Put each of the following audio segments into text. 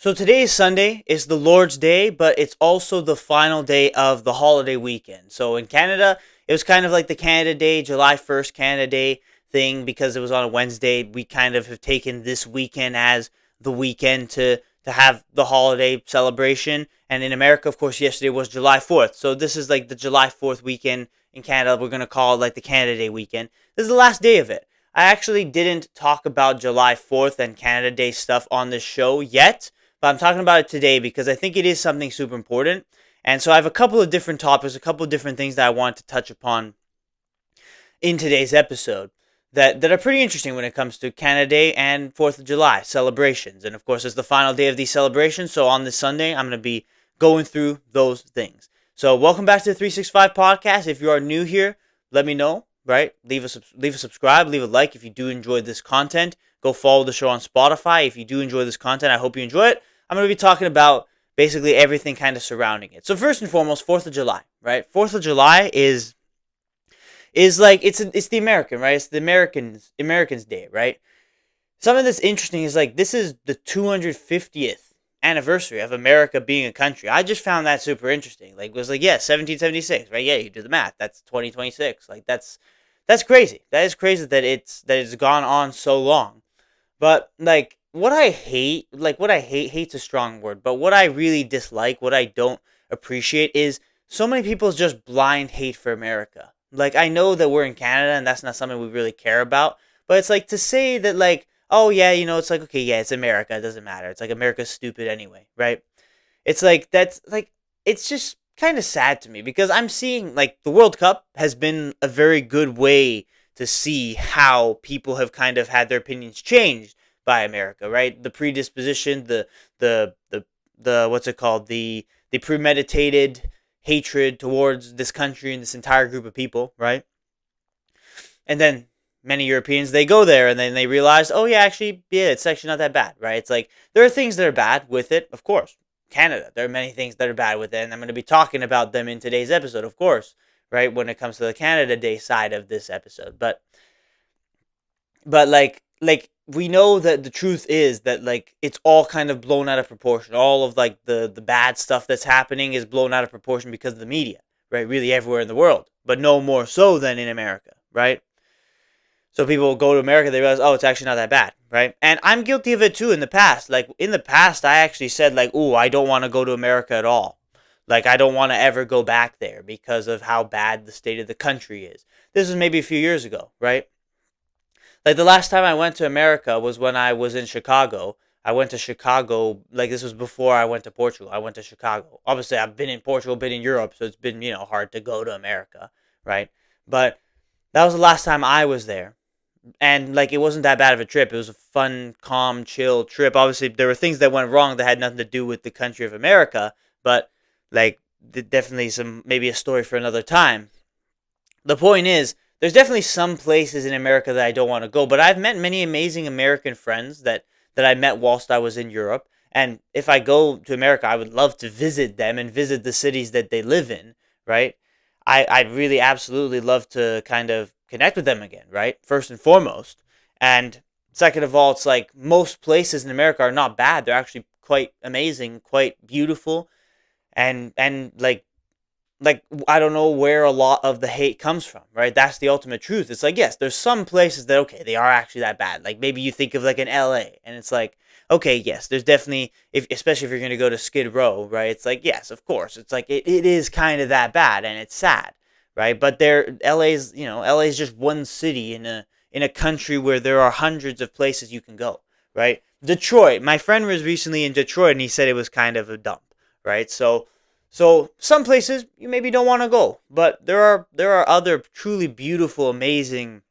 So today is Sunday. It's the Lord's Day, but it's also the final day of the holiday weekend. So in Canada, it was kind of like the Canada Day, July 1st Canada Day thing because it was on a Wednesday. We kind of have taken this weekend as the weekend to have the holiday celebration. And in America, of course, yesterday was July 4th. So this is like the July 4th weekend in Canada. We're going to call it like the Canada Day weekend. This is the last day of it. I actually didn't talk about July 4th and Canada Day stuff on this show yet, but I'm talking about it today because I think it is something super important. And so I have a couple of different topics, a couple of different things that I want to touch upon in today's episode that are pretty interesting when it comes to Canada Day and 4th of July celebrations. And of course, it's the final day of these celebrations. So on this Sunday, I'm going to be going through those things. So welcome back to the 365 podcast. If you are new here, let me know, right? Leave a subscribe, leave a like if you do enjoy this content. Go follow the show on Spotify. If you do enjoy this content, I hope you enjoy it. I'm going to be talking about basically everything kind of surrounding it. So first and foremost, 4th of July, right? 4th of July is like it's the American, right? It's the Americans Day, right? Something that's interesting is like this is the 250th anniversary of America being a country. I just found that super interesting. Like it was like, yeah, 1776, right? Yeah, you do the math. That's 2026. Like that's crazy. That is crazy that it's gone on so long. But like what I hate, hate's a strong word, but what I really dislike, what I don't appreciate is so many people's just blind hate for America. Like I know that we're in Canada and that's not something we really care about, but it's like to say that like, oh yeah, it's like okay, yeah, it's America, it doesn't matter. It's like America's stupid anyway, right? It's like that's like it's just kind of sad to me because I'm seeing like the World Cup has been a very good way to see how people have kind of had their opinions changed by America, right? The predisposition, the what's it called? The premeditated hatred towards this country and this entire group of people, right? And then many Europeans they go there and then they realize, oh yeah, actually, yeah, it's actually not that bad, right? It's like there are things that are bad with it, of course. Canada, there are many things that are bad with it, and I'm going to be talking about them in today's episode, of course, right? When it comes to the Canada Day side of this episode, but like we know that the truth is that like it's all kind of blown out of proportion. All of like the bad stuff that's happening is blown out of proportion because of the media, right? Really everywhere in the world, but no more so than in America, right? So people go to America, they realize, oh, it's actually not that bad, right? And I'm guilty of it too in the past. Like in the past, I actually said like, "Ooh, I don't want to go to America at all. Like I don't want to ever go back there because of how bad the state of the country is." This was maybe a few years ago, right? Like the last time I went to America was when I was in Chicago. I went to Chicago, like this was before I went to Portugal. I went to Chicago. Obviously, I've been in Portugal, been in Europe, so it's been, hard to go to America, right? But that was the last time I was there. And like it wasn't that bad of a trip. It was a fun, calm, chill trip. Obviously, there were things that went wrong that had nothing to do with the country of America, but like definitely some maybe a story for another time. The point is, there's definitely some places in America that I don't want to go, but I've met many amazing American friends that I met whilst I was in Europe. And if I go to America, I would love to visit them and visit the cities that they live in, right? I'd really absolutely love to kind of connect with them again, right? First and foremost. And second of all, it's like most places in America are not bad. They're actually quite amazing, quite beautiful, and like I don't know where a lot of the hate comes from, right? That's the ultimate truth. It's like yes, there's some places that okay, they are actually that bad. Like maybe you think of like an LA and it's like okay, yes, there's definitely if especially if you're going to go to Skid Row, right? It's like yes, of course. It's like it is kind of that bad and it's sad, right? But there LA's just one city in a country where there are hundreds of places you can go, right? Detroit. My friend was recently in Detroit and he said it was kind of a dump, right? So some places you maybe don't want to go, but there are other truly beautiful, amazing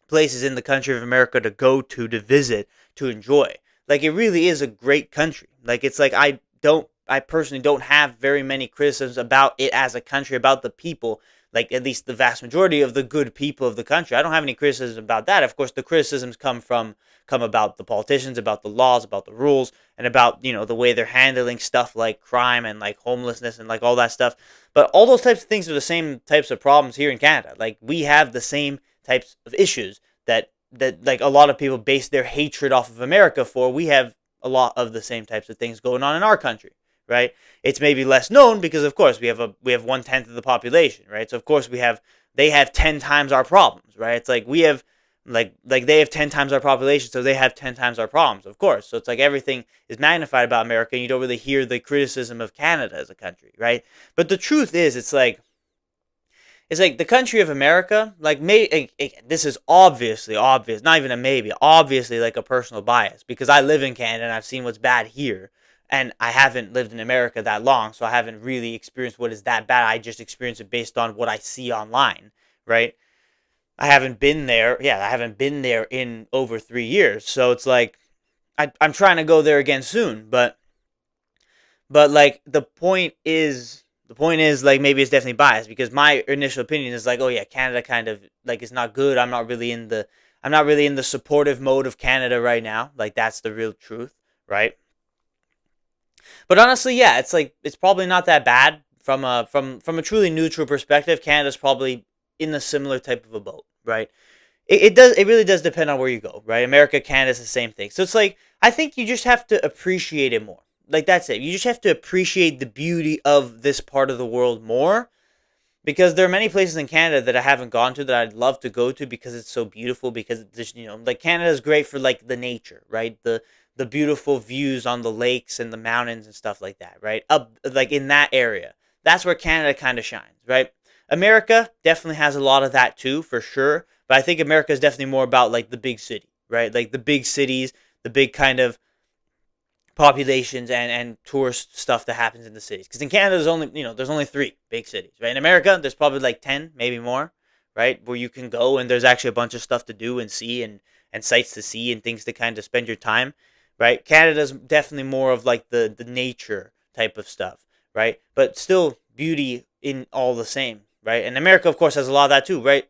places in the country of America to go to visit, to enjoy. Like it really is a great country. Like it's like I personally don't have very many criticisms about it as a country, about the people, like at least the vast majority of the good people of the country. I don't have any criticism about that. Of course, the criticisms come about the politicians, about the laws, about the rules, and about the way they're handling stuff like crime and like homelessness and like all that stuff. But all those types of things are the same types of problems here in Canada. Like we have the same types of issues that like a lot of people base their hatred off of America for. We have a lot of the same types of things going on in our country, right? It's maybe less known because of course we have 1/10 of the population, right? So of course they have 10 times our problems, right? It's like we have like they have 10 times our population, so they have 10 times our problems, of course. So it's like everything is magnified about America, and you don't really hear the criticism of Canada as a country, right? But the truth is, it's like the country of America, like this is obviously obvious, not even a maybe, obviously like a personal bias because I live in Canada and I've seen what's bad here, and I haven't lived in America that long, so I haven't really experienced what is that bad. I just experience it based on what I see online, right? I haven't been there. Yeah, I haven't been there in over 3 years, so it's like I'm trying to go there again soon, but like the point is like maybe it's definitely biased because my initial opinion is like, oh yeah, Canada kind of like is not good. I'm not really in the supportive mode of Canada right now. Like that's the real truth, right? But honestly, yeah, it's like it's probably not that bad from a truly neutral perspective. Canada's probably in the similar type of a boat, right? It really does depend on where you go, right? America, Canada's the same thing. So it's like I think you just have to appreciate it more. Like that's it. You just have to appreciate the beauty of this part of the world more because there are many places in Canada that I haven't gone to that I'd love to go to because it's so beautiful. Because it's just, like Canada is great for like the nature, right? The beautiful views on the lakes and the mountains and stuff like that, right? Up like in that area, that's where Canada kind of shines, right? America definitely has a lot of that too, for sure. But I think America is definitely more about like the big city, right? Like the big cities, the big kind of populations and tourist stuff that happens in the cities. Because in Canada, there's only three big cities, right? In America, there's probably like 10, maybe more, right? Where you can go and there's actually a bunch of stuff to do and see and sights to see and things to kind of spend your time, right? Canada's definitely more of like the nature type of stuff, right? But still beauty in all the same, right? And America, of course, has a lot of that too, right?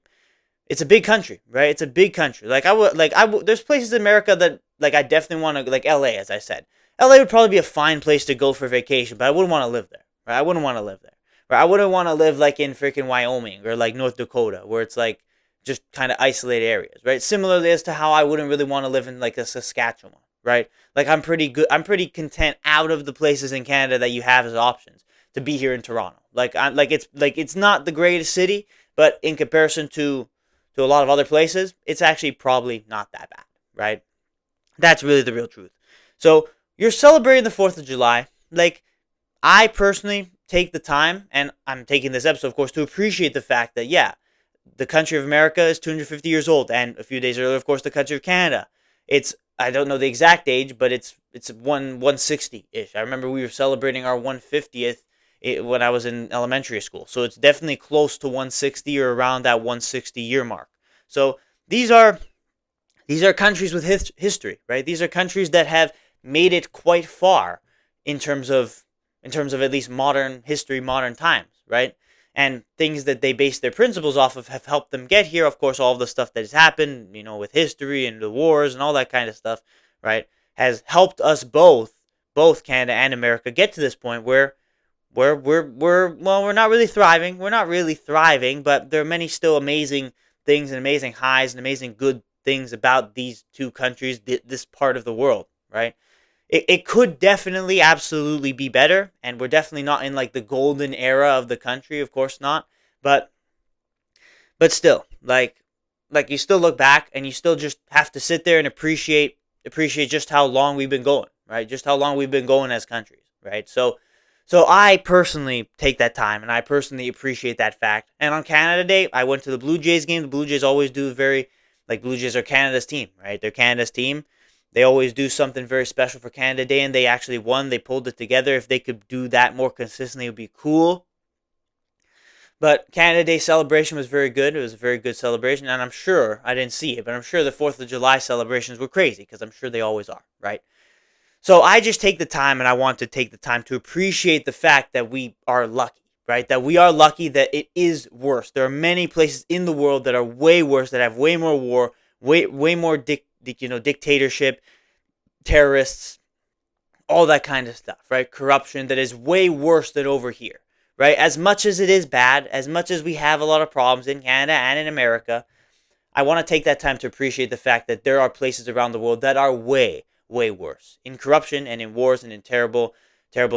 It's a big country, right? It's a big country. There's places in America that like I definitely want to like LA, as I said. LA would probably be a fine place to go for vacation, but I wouldn't want to live there, right? I wouldn't want to live there, right? I wouldn't want to live like in freaking Wyoming or like North Dakota, where it's like just kind of isolated areas, right? Similarly as to how I wouldn't really want to live in like a Saskatchewan, right? Like I'm pretty good. I'm pretty content out of the places in Canada that you have as options to be here in Toronto. It's not the greatest city, but in comparison to a lot of other places, it's actually probably not that bad, right? That's really the real truth. So you're celebrating the 4th of July. Like, I personally take the time, and I'm taking this episode, of course, to appreciate the fact that, yeah, the country of America is 250 years old, and a few days earlier, of course, the country of Canada. I don't know the exact age, but it's 160 ish. I remember we were celebrating our 150th when I was in elementary school, so it's definitely close to 160 or around that 160 year mark. So these are countries with history, right? These are countries that have made it quite far in terms of at least modern history, modern times, right? And things that they base their principles off of have helped them get here. Of course, all of the stuff that has happened, with history and the wars and all that kind of stuff, right, has helped us both Canada and America, get to this point where we're not really thriving. We're not really thriving, but there are many still amazing things and amazing highs and amazing good things about these two countries, this part of the world, right? It could definitely, absolutely be better, and we're definitely not in like the golden era of the country, of course not. But still, like you still look back and you still just have to sit there and appreciate just how long we've been going, right? Just how long we've been going as countries, right? So I personally take that time and I personally appreciate that fact. And on Canada Day, I went to the Blue Jays game. The Blue Jays always do very like Blue Jays are Canada's team, right? They're Canada's team. They always do something very special for Canada Day, and they actually won. They pulled it together. If they could do that more consistently, it would be cool. But Canada Day celebration was very good. It was a very good celebration, and I'm sure I didn't see it, but I'm sure the 4th of July celebrations were crazy because I'm sure they always are, right? So I just take the time, and I want to take the time to appreciate the fact that we are lucky, right? That we are lucky that it is worse. There are many places in the world that are way worse, that have way more war, way more dictatorship, terrorists, all that kind of stuff, right? Corruption that is way worse than over here, right? As much as it is bad, as much as we have a lot of problems in Canada and in America, I want to take that time to appreciate the fact that there are places around the world that are way, way worse in corruption and in wars and in terrible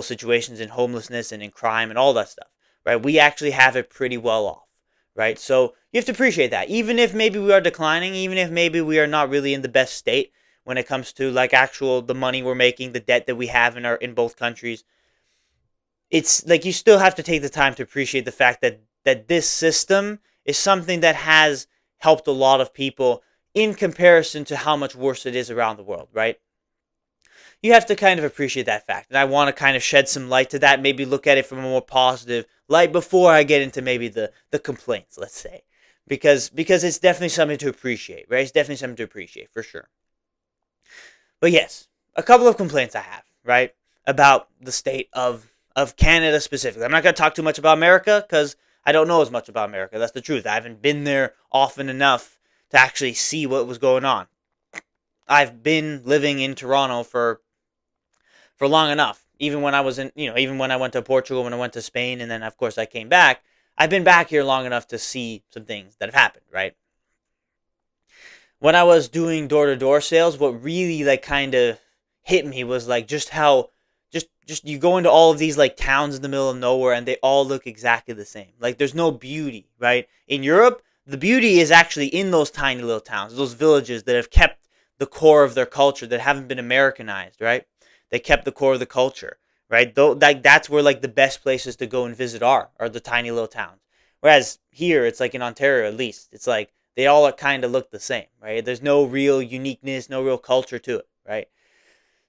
situations, in homelessness and in crime and all that stuff, right? We actually have it pretty well off, right? So you have to appreciate that. Even if maybe we are declining, even if maybe we are not really in the best state when it comes to like actual the money we're making, the debt that we have in both countries, it's like you still have to take the time to appreciate the fact that this system is something that has helped a lot of people in comparison to how much worse it is around the world, right? You have to kind of appreciate that fact. And I want to kind of shed some light to that, maybe look at it from a more positive light before I get into maybe the complaints, let's say. Because it's definitely something to appreciate, right? It's definitely something to appreciate for sure. But yes, a couple of complaints I have, right? About the state of Canada specifically. I'm not going to talk too much about America because I don't know as much about America. That's the truth. I haven't been there often enough to actually see what was going on. I've been living in Toronto for long enough. Even when I was in, even when I went to Portugal, when I went to Spain, and then of course I came back. I've been back here long enough to see some things that have happened, right? When I was doing door to door sales, what really like kind of hit me was like just how just you go into all of these like towns in the middle of nowhere and they all look exactly the same. Like there's no beauty, right? In Europe, the beauty is actually in those tiny little towns, those villages that have kept the core of their culture, that haven't been Americanized, right? They kept the core of the culture, right? Though like that's where like the best places to go and visit are the tiny little towns. Whereas here, it's like in Ontario at least, it's like they all kind of look the same, right? There's no real uniqueness, no real culture to it, right?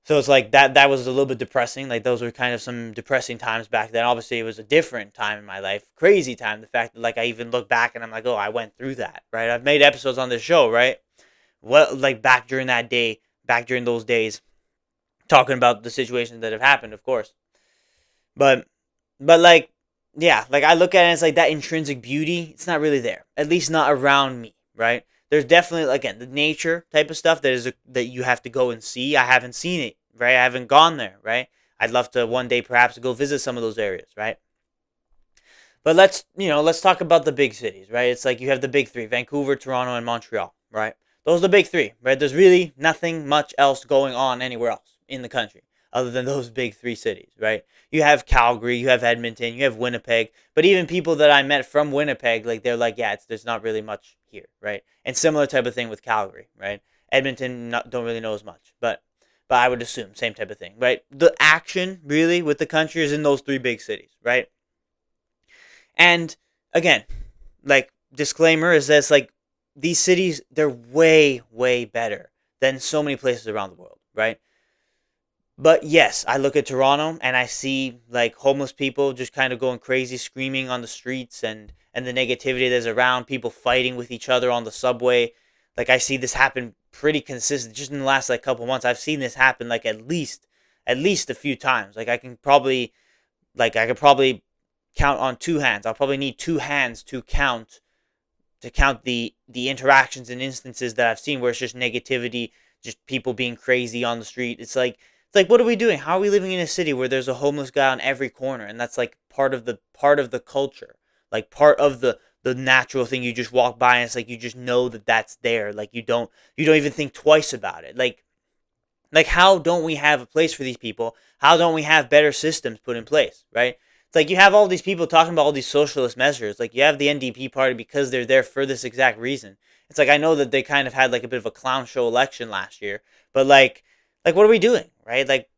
So it's like that was a little bit depressing. Like those were kind of some depressing times back then. Obviously, it was a different time in my life, crazy time. The fact that like I even look back and I'm like, oh, I went through that, right? I've made episodes on this show, right? Well, like back during that day, back during those days, talking about the situations that have happened, of course. But like yeah, like I look at it and it's like that intrinsic beauty, it's not really there. At least not around me, right? There's definitely again the nature type of stuff that you have to go and see. I haven't seen it, right? I haven't gone there, right? I'd love to one day perhaps go visit some of those areas, right? But let's talk about the big cities, right? It's like you have the big three: Vancouver, Toronto, and Montreal, right? Those are the big three, right? There's really nothing much else going on anywhere else in the country other than those big three cities, right? You have Calgary, you have Edmonton, you have Winnipeg, but even people that I met from Winnipeg, like they're like, yeah, there's not really much here, right? And similar type of thing with Calgary, right? Edmonton don't really know as much, but I would assume same type of thing, right? The action really with the country is in those three big cities, right? And again, like disclaimer is this like these cities they're way better than so many places around the world, right? But yes, I look at Toronto and I see like homeless people just kind of going crazy, screaming on the streets, and the negativity that's around, people fighting with each other on the subway. Like I see this happen pretty consistent just in the last like couple months. I've seen this happen like at least a few times. Like I could probably count on two hands. I'll probably need two hands to count the interactions and instances that I've seen where it's just negativity, just people being crazy on the street. It's like what are we doing? How are we living in a city where there's a homeless guy on every corner and that's like part of the culture, like part of the natural thing. You just walk by and it's like you just know that that's there. Like you don't even think twice about it. Like how don't we have a place for these people? How don't we have better systems put in place, right? It's like you have all these people talking about all these socialist measures. Like you have the NDP party because they're there for this exact reason. It's like I know that they kind of had like a bit of a clown show election last year, but like what are we doing, right? Like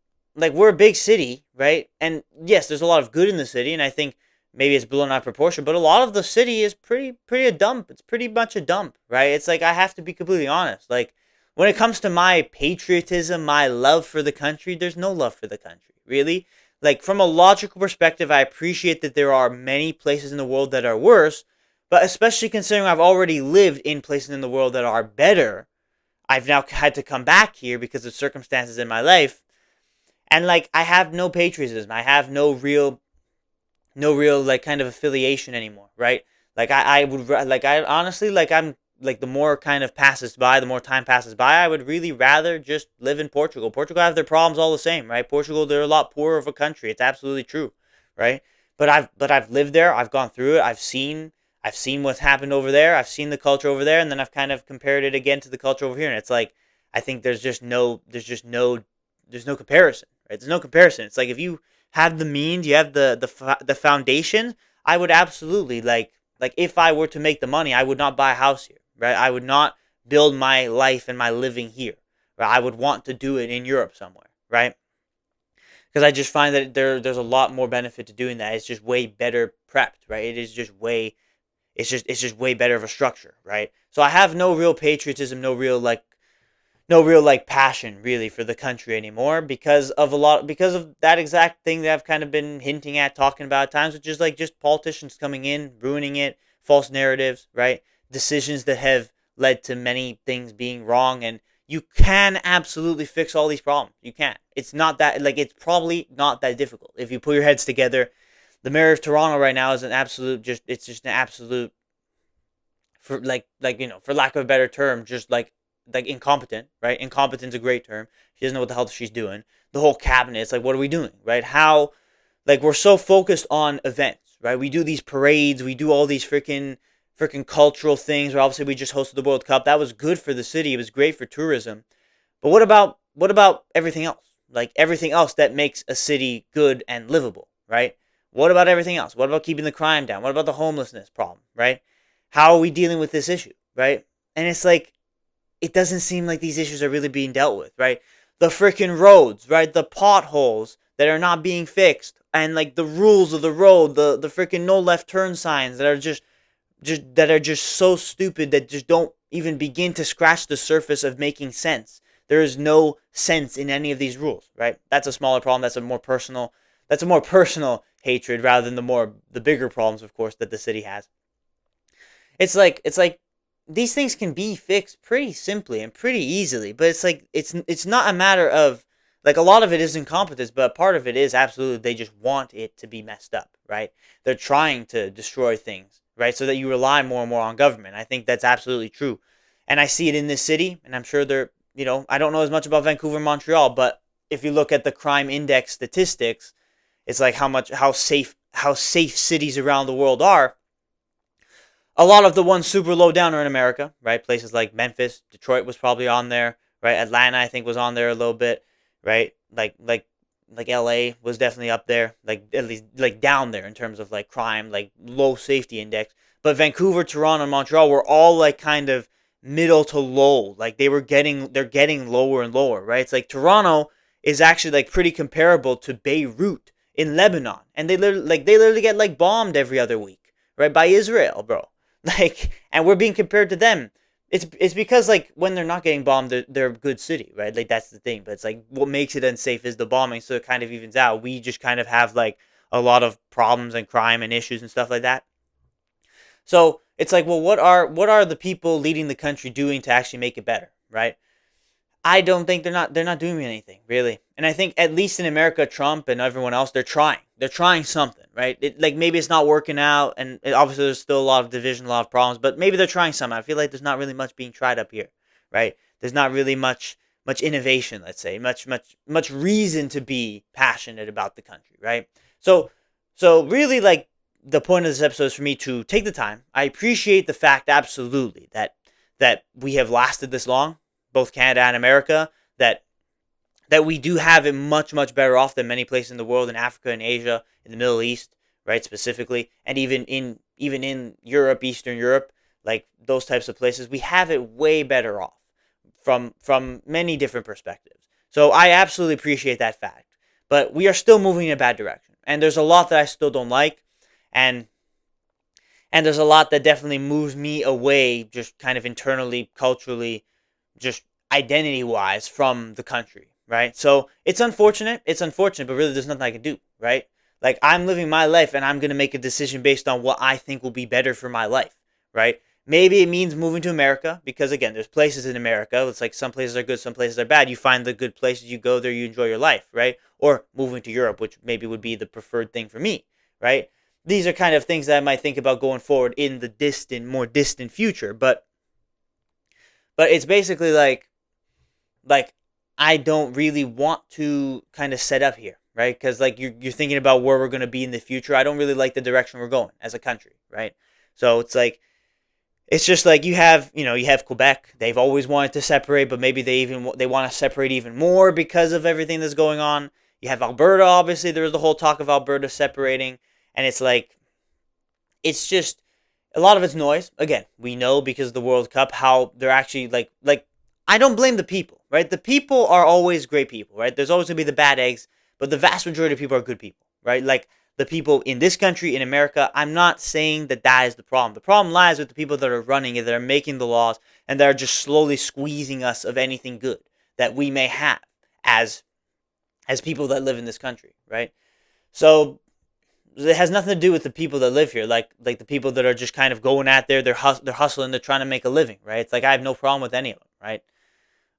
we're a big city, right? And yes, there's a lot of good in the city, and I think maybe it's blown out of proportion, but a lot of the city is pretty a dump. It's pretty much a dump, right? It's like I have to be completely honest. Like when it comes to my patriotism, my love for the country, there's no love for the country, really. Like from a logical perspective, I appreciate that there are many places in the world that are worse, but especially considering I've already lived in places in the world that are better, I've now had to come back here because of circumstances in my life, and like I have no patriotism. I have no real like kind of affiliation anymore, right? Like I would like I honestly like I'm like the more kind of passes by, the more time passes by, I would really rather just live in Portugal. Portugal have their problems all the same, right? Portugal, they're a lot poorer of a country. It's absolutely true, right? But I've lived there. I've gone through it. I've seen what's happened over there. I've seen the culture over there, and then I've kind of compared it again to the culture over here, and it's like I think there's no comparison, right? There's no comparison. It's like if you have the means, you have the foundation. I would absolutely like if I were to make the money, I would not buy a house here, right? I would not build my life and my living here. Right? I would want to do it in Europe somewhere, right? Because I just find that there's a lot more benefit to doing that. It's just way better prepped, right? It's just way better of a structure, right? So I have no real patriotism, no real like passion really for the country anymore because of that exact thing that I've kind of been hinting at, talking about at times, which is like just politicians coming in, ruining it, false narratives, right? Decisions that have led to many things being wrong, and you can absolutely fix all these problems. You can. It's not that like it's probably not that difficult if you put your heads together. The mayor of Toronto right now is an absolute just it's just an absolute for for lack of a better term, just like incompetent, right? Incompetent's a great term. She doesn't know what the hell she's doing. The whole cabinet, it's like, what are we doing, right? How, like, we're so focused on events, right? We do these parades, we do all these freaking cultural things. Where obviously we just hosted the World Cup. That was good for the city. It was great for tourism. But what about everything else? Like everything else that makes a city good and livable, right? What about everything else? What about keeping the crime down? What about the homelessness problem, right? How are we dealing with this issue, right? And it's like it doesn't seem like these issues are really being dealt with, right? The freaking roads, right? The potholes that are not being fixed, and like the rules of the road, the freaking no left turn signs that are just so stupid that just don't even begin to scratch the surface of making sense. There is no sense in any of these rules, right? That's a smaller problem. That's a more personal hatred rather than the bigger problems, of course, that the city has. It's like these things can be fixed pretty simply and pretty easily, but it's not a matter of like a lot of it is incompetence, but part of it is absolutely they just want it to be messed up, right? They're trying to destroy things, right? So that you rely more and more on government. I think that's absolutely true. And I see it in this city, and I'm sure I don't know as much about Vancouver and Montreal, but if you look at the crime index statistics, it's like how safe cities around the world are. A lot of the ones super low down are in America, right? Places like Memphis, Detroit was probably on there, right? Atlanta, I think, was on there a little bit, right? Like LA was definitely up there, like at least like down there in terms of like crime, like low safety index. But Vancouver, Toronto, and Montreal were all like kind of middle to low. Like they're getting lower and lower, right? It's like Toronto is actually like pretty comparable to Beirut in Lebanon, and they literally get like bombed every other week, right? By Israel, bro. Like, and we're being compared to them. It's because like when they're not getting bombed, they're a good city, right? Like that's the thing. But it's like what makes it unsafe is the bombing, so it kind of evens out. We just kind of have like a lot of problems and crime and issues and stuff like that. So it's like, well, what are the people leading the country doing to actually make it better, right? I don't think they're not doing anything really. And I think at least in America, Trump and everyone else, they're trying. They're trying something, right? Like maybe it's not working out, and obviously there's still a lot of division, a lot of problems. But maybe they're trying something. I feel like there's not really much being tried up here, right? There's not really much innovation, let's say, much reason to be passionate about the country, right? So so really like the point of this episode is for me to take the time. I appreciate the fact absolutely that we have lasted this long, both Canada and America, that we do have it much better off than many places in the world, in Africa and Asia, in the Middle East, right, specifically, and even in Europe, Eastern Europe, like those types of places, we have it way better off from many different perspectives. So I absolutely appreciate that fact. But we are still moving in a bad direction, and there's a lot that I still don't like, and there's a lot that definitely moves me away, just kind of internally, culturally, just identity wise from the country, right? So it's unfortunate. It's unfortunate, but really there's nothing I can do, right? Like I'm living my life and I'm going to make a decision based on what I think will be better for my life, right? Maybe it means moving to America because again, there's places in America. It's like some places are good, some places are bad. You find the good places, you go there, you enjoy your life, right? Or moving to Europe, which maybe would be the preferred thing for me, right? These are kind of things that I might think about going forward in the more distant future, but it's basically like I don't really want to kind of set up here, right? Because like you're thinking about where we're going to be in the future. I don't really like the direction we're going as a country, right? So it's like It's just like you have Quebec. They've always wanted to separate, but maybe they want to separate even more because of everything that's going on. You have Alberta. Obviously, there was the whole talk of Alberta separating, and it's like it's just a lot of it's noise. Again, we know because of the World Cup how they're actually like I don't blame the people, right? The people are always great people, right? There's always gonna be the bad eggs, but the vast majority of people are good people, right? Like the people in this country, in America, I'm not saying that that is the problem. The problem lies with the people that are running it, that are making the laws, and that are just slowly squeezing us of anything good that we may have as people that live in this country, right? So it has nothing to do with the people that live here, like the people that are just kind of going out there, they're hustling, they're trying to make a living, right? It's like I have no problem with any of them, right?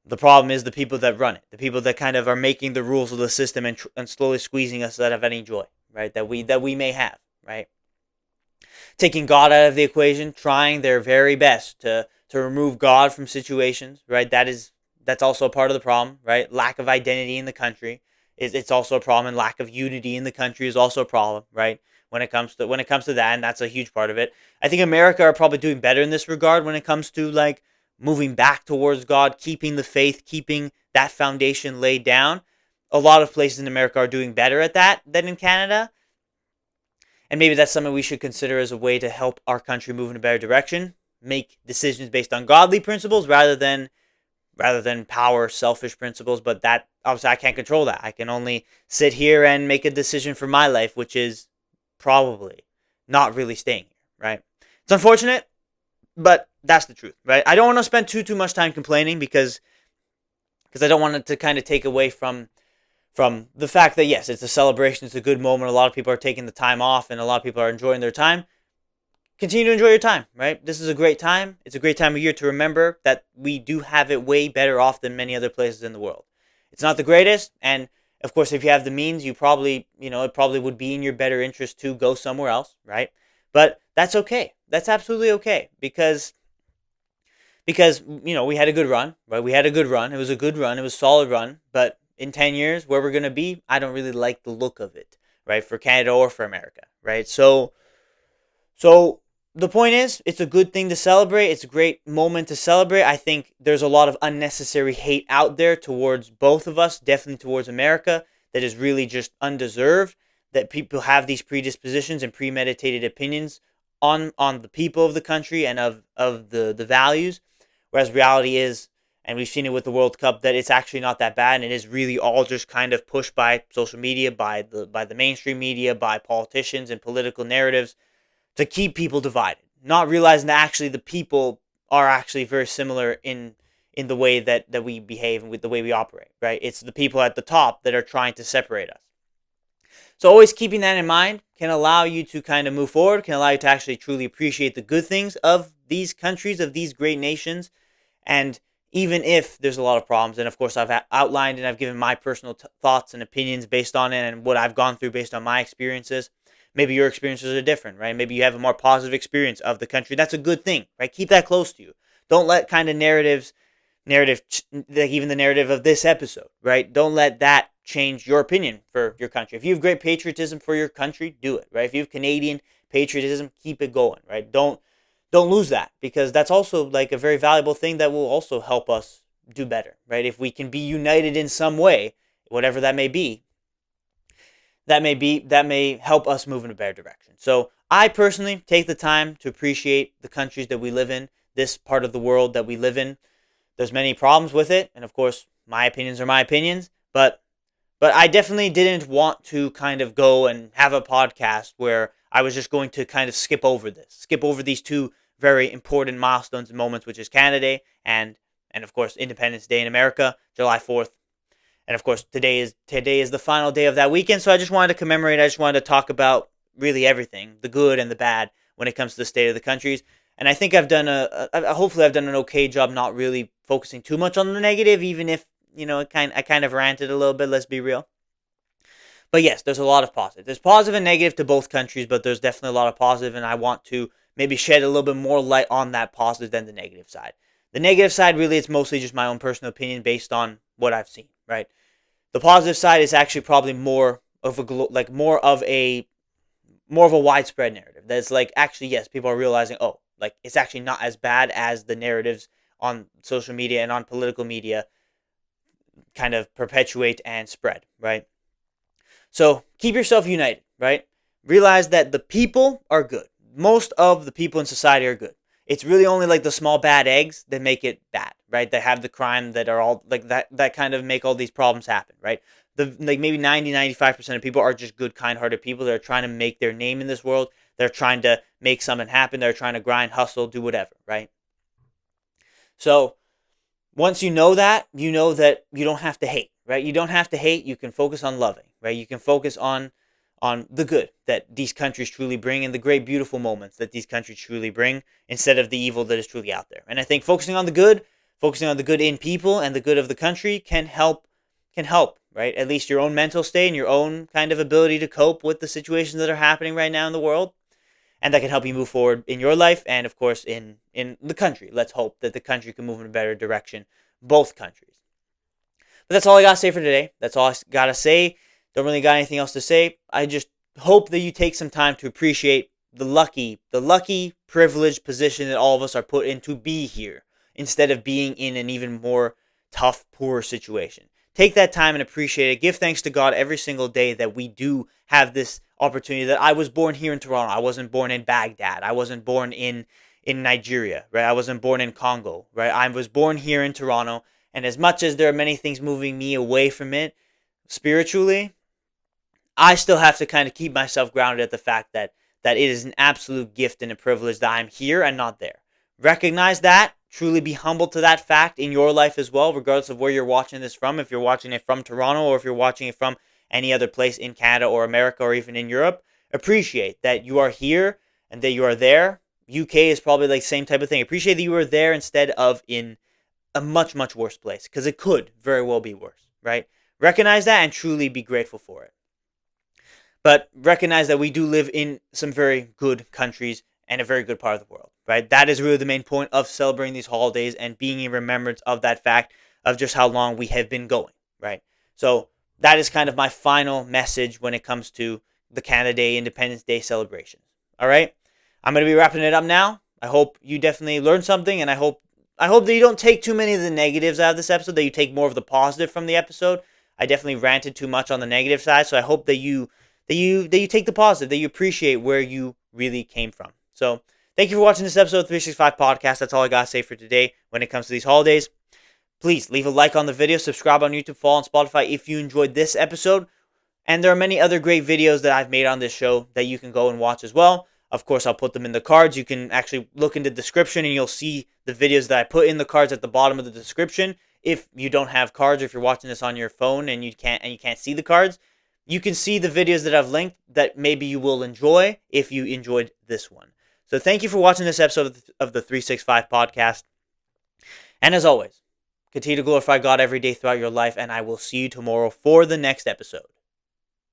The problem is the people that run it, the people that kind of are making the rules of the system and slowly squeezing us out of any joy, right? That we may have, right? Taking God out of the equation, trying their very best to remove God from situations, right? That's also a part of the problem, right? Lack of identity in the country is it's also a problem, and lack of unity in the country is also a problem, right? When it comes to that, and that's a huge part of it. I think America are probably doing better in this regard when it comes to like moving back towards God, keeping the faith, keeping that foundation laid down. A lot of places in America are doing better at that than in Canada, and maybe that's something we should consider as a way to help our country move in a better direction. Make decisions based on godly principles rather than power, selfish principles. But that obviously I can't control that. I can only sit here and make a decision for my life, which is probably not really staying here, right? It's unfortunate, but that's the truth, right? I don't want to spend too much time complaining because I don't want it to kind of take away from the fact that yes, it's a celebration, it's a good moment. A lot of people are taking the time off, and a lot of people are enjoying their time. Continue to enjoy your time, right? This is a great time. It's a great time of year to remember that we do have it way better off than many other places in the world. It's not the greatest, and of course, if you have the means, it probably would be in your better interest to go somewhere else, right? But that's okay. That's absolutely okay because we had a good run, right? We had a good run. It was a good run. It was a solid run. But in 10 years, where we're going to be, I don't really like the look of it, right? For Canada or for America, right? So the point is, it's a good thing to celebrate. It's a great moment to celebrate. I think there's a lot of unnecessary hate out there towards both of us, definitely towards America, that is really just undeserved. That people have these predispositions and premeditated opinions on the people of the country and of the values, whereas reality is, and we've seen it with the World Cup, that it's actually not that bad, and it is really all just kind of pushed by social media, by the mainstream media, by politicians and political narratives to keep people divided, not realizing that actually the people are actually very similar in the way that we behave and with the way we operate, right? It's the people at the top that are trying to separate us. So always keeping that in mind can allow you to kind of move forward, can allow you to actually truly appreciate the good things of these countries, of these great nations. And even if there's a lot of problems, and of course I've outlined and I've given my personal thoughts and opinions based on it and what I've gone through based on my experiences. Maybe your experiences are different, right? Maybe you have a more positive experience of the country. That's a good thing, right? Keep that close to you. Don't let kind of like even the narrative of this episode, right? Don't let that change your opinion for your country. If you have great patriotism for your country, do it, right? If you have Canadian patriotism, keep it going, right? Don't lose that, because that's also like a very valuable thing that will also help us do better, right? If we can be united in some way, whatever that may help us move in a better direction. So I personally take the time to appreciate the countries that we live in, this part of the world that we live in. There's many problems with it, and of course, my opinions are my opinions, but I definitely didn't want to kind of go and have a podcast where I was just going to kind of skip over these two very important milestones and moments, which is Canada Day and of course Independence Day in America, July 4th. And of course, today is the final day of that weekend, so I just wanted to commemorate. I just wanted to talk about really everything, the good and the bad, when it comes to the state of the countries. And I think I've done hopefully I've done an okay job, not really focusing too much on the negative, even if I kind of ranted a little bit. Let's be real. But yes, there's a lot of positive. There's positive and negative to both countries, but there's definitely a lot of positive, and I want to maybe shed a little bit more light on that positive than the negative side. The negative side, really, it's mostly just my own personal opinion based on what I've seen, right? The positive side is actually probably more of a widespread narrative. That's like actually yes, people are realizing, oh, like it's actually not as bad as the narratives on social media and on political media kind of perpetuate and spread, right? So keep yourself united, right? Realize that the people are good. Most of the people in society are good. It's really only like the small bad eggs that make it bad, right? That have the crime that are all like that kind of make all these problems happen, right? The like maybe 90-95% of people are just good, kind-hearted people that are trying to make their name in this world. They're trying to make something happen. They're trying to grind, hustle, do whatever, right? So once you know that you don't have to hate, right? You don't have to hate. You can focus on loving, right? You can focus on the good that these countries truly bring and the great, beautiful moments that these countries truly bring instead of the evil that is truly out there. And I think focusing on the good in people and the good of the country can help, right? At least your own mental state and your own kind of ability to cope with the situations that are happening right now in the world, and that can help you move forward in your life and of course in the country. Let's hope that the country can move in a better direction, both countries. But that's all I gotta say for today. That's all I gotta say. Don't really got anything else to say. I just hope that you take some time to appreciate the lucky privileged position that all of us are put in to be here instead of being in an even more tough, poor situation. Take that time and appreciate it. Give thanks to God every single day that we do have this opportunity, that I was born here in Toronto. I wasn't born in Baghdad. I wasn't born in Nigeria, right? I wasn't born in Congo, right? I was born here in Toronto. And as much as there are many things moving me away from it spiritually, I still have to kind of keep myself grounded at the fact that it is an absolute gift and a privilege that I'm here and not there. Recognize that, truly be humble to that fact in your life as well, regardless of where you're watching this from. If you're watching it from Toronto or if you're watching it from any other place in Canada or America or even in Europe, appreciate that you are here and that you are there. UK is probably like the same type of thing. Appreciate that you are there instead of in a much, much worse place, because it could very well be worse, right? Recognize that and truly be grateful for it. But recognize that we do live in some very good countries and a very good part of the world, right? That is really the main point of celebrating these holidays and being in remembrance of that fact of just how long we have been going, right? So that is kind of my final message when it comes to the Canada Day, Independence Day celebrations. All right? I'm going to be wrapping it up now. I hope you definitely learned something, and I hope that you don't take too many of the negatives out of this episode, that you take more of the positive from the episode. I definitely ranted too much on the negative side, so I hope that you take the positive, that you appreciate where you really came from. So thank you for watching this episode of 365 Podcast. That's all I gotta say for today when it comes to these holidays. Please leave a like on the video, subscribe on YouTube, follow on Spotify if you enjoyed this episode. And there are many other great videos that I've made on this show that you can go and watch as well. Of course, I'll put them in the cards. You can actually look in the description and you'll see the videos that I put in the cards at the bottom of the description. If you don't have cards, or if you're watching this on your phone and you can't see the cards, you can see the videos that I've linked that maybe you will enjoy if you enjoyed this one. So thank you for watching this episode of the 365 Podcast. And as always, continue to glorify God every day throughout your life, and I will see you tomorrow for the next episode.